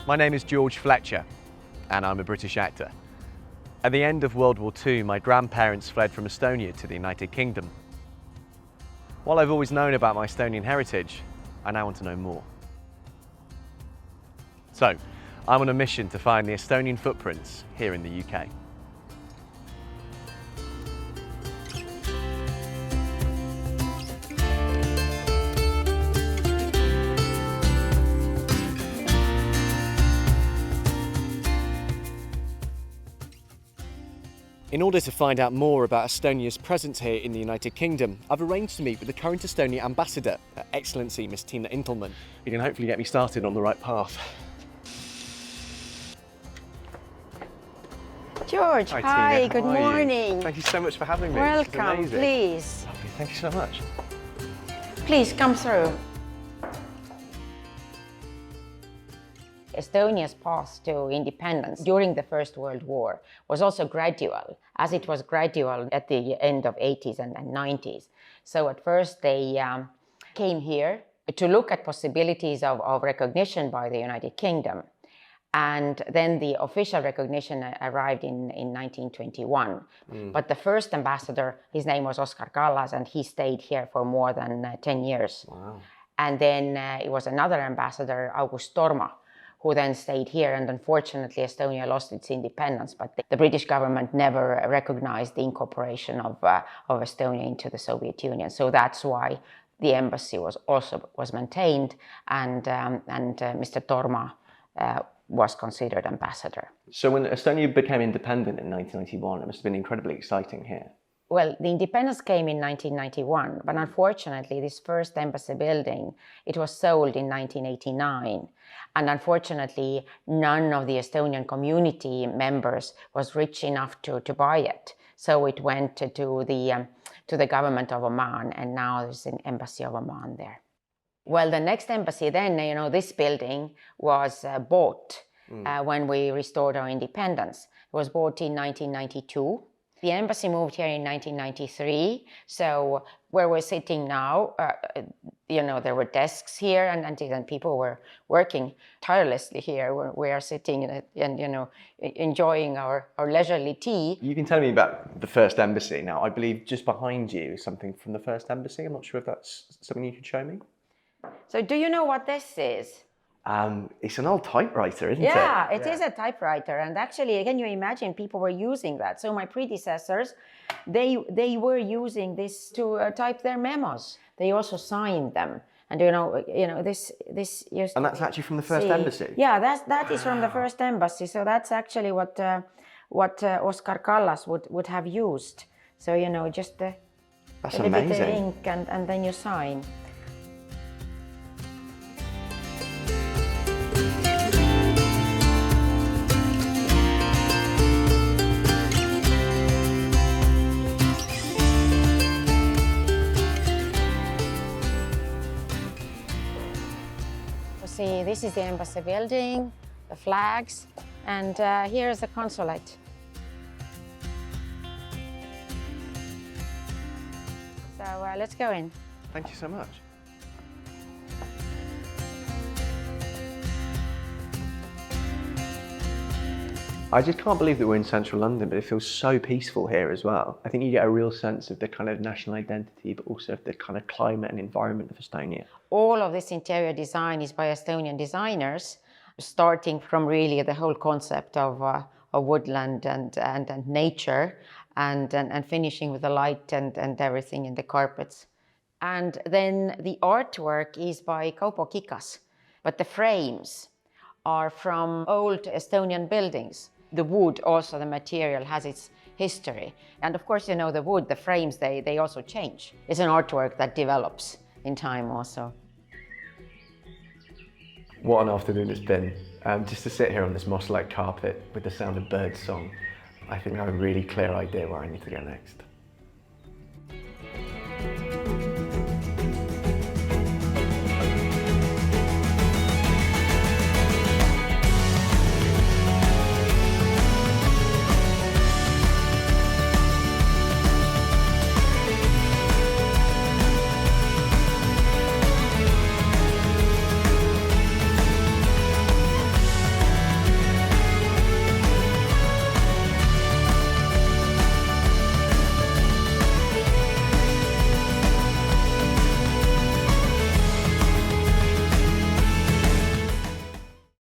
My name is George Fletcher, and I'm a British actor. At the end of World War II, my grandparents fled from Estonia to the United Kingdom. While I've always known about my Estonian heritage, I now want to know more. So, I'm on a mission to find the Estonian footprints here in the UK. In order to find out more about Estonia's presence here in the United Kingdom, I've arranged to meet with the current Estonia ambassador, Her Excellency Miss Tiina Intelmann, who can hopefully get me started on the right path. George, hi, good morning. Thank you so much for having me. Welcome, please. Lovely, thank you so much. Please come through. Estonia's path to independence during the First World War was also gradual, as it was gradual at the end of 80s and 90s. So at first they came here to look at possibilities of recognition by the United Kingdom. And then the official recognition arrived in 1921. But the first ambassador, his name was Oskar Kallas, and he stayed here for more than 10 years. Wow. And then it was another ambassador, August Torma, who then stayed here, and unfortunately Estonia lost its independence, but the British government never recognized the incorporation of Estonia into the Soviet Union. So that's why the embassy was maintained, and Mr. Torma was considered ambassador. So when Estonia became independent in 1991, it must have been incredibly exciting here. Well, the independence came in 1991, but unfortunately this first embassy building, it was sold in 1989. And unfortunately, none of the Estonian community members was rich enough to buy it. So it went to the government of Oman, and now there's an embassy of Oman there. Well, the next embassy then, this building was bought when we restored our independence. It was bought in 1992. The embassy moved here in 1993, so where we're sitting now, there were desks here, and people were working tirelessly here. We are sitting and enjoying our leisurely tea. You can tell me about the first embassy. Now, I believe just behind you is something from the first embassy. I'm not sure if that's something you could show me. So do you know what this is? It's an old typewriter, isn't it? Yeah, it is a typewriter, and actually, can you imagine people were using that? So my predecessors, they were using this to type their memos. They also signed them, and this used. And that's actually from the first embassy. Yeah, that is from the first embassy. So that's actually what Oskar Kallas would have used. So just That's a little bit of amazing. ink, and then you sign. See, this is the embassy building, the flags, and here is the consulate. So let's go in. Thank you so much. I just can't believe that we're in central London, but it feels so peaceful here as well. I think you get a real sense of the kind of national identity, but also of the kind of climate and environment of Estonia. All of this interior design is by Estonian designers, starting from really the whole concept of woodland and nature, and finishing with the light and everything in the carpets. And then the artwork is by Kaupo Kikas, but the frames are from old Estonian buildings. The wood, also the material, has its history. And of course, the wood, the frames, they also change. It's an artwork that develops in time also. What an afternoon it's been. Just to sit here on this moss-like carpet with the sound of birds' song, I think I have a really clear idea where I need to go next.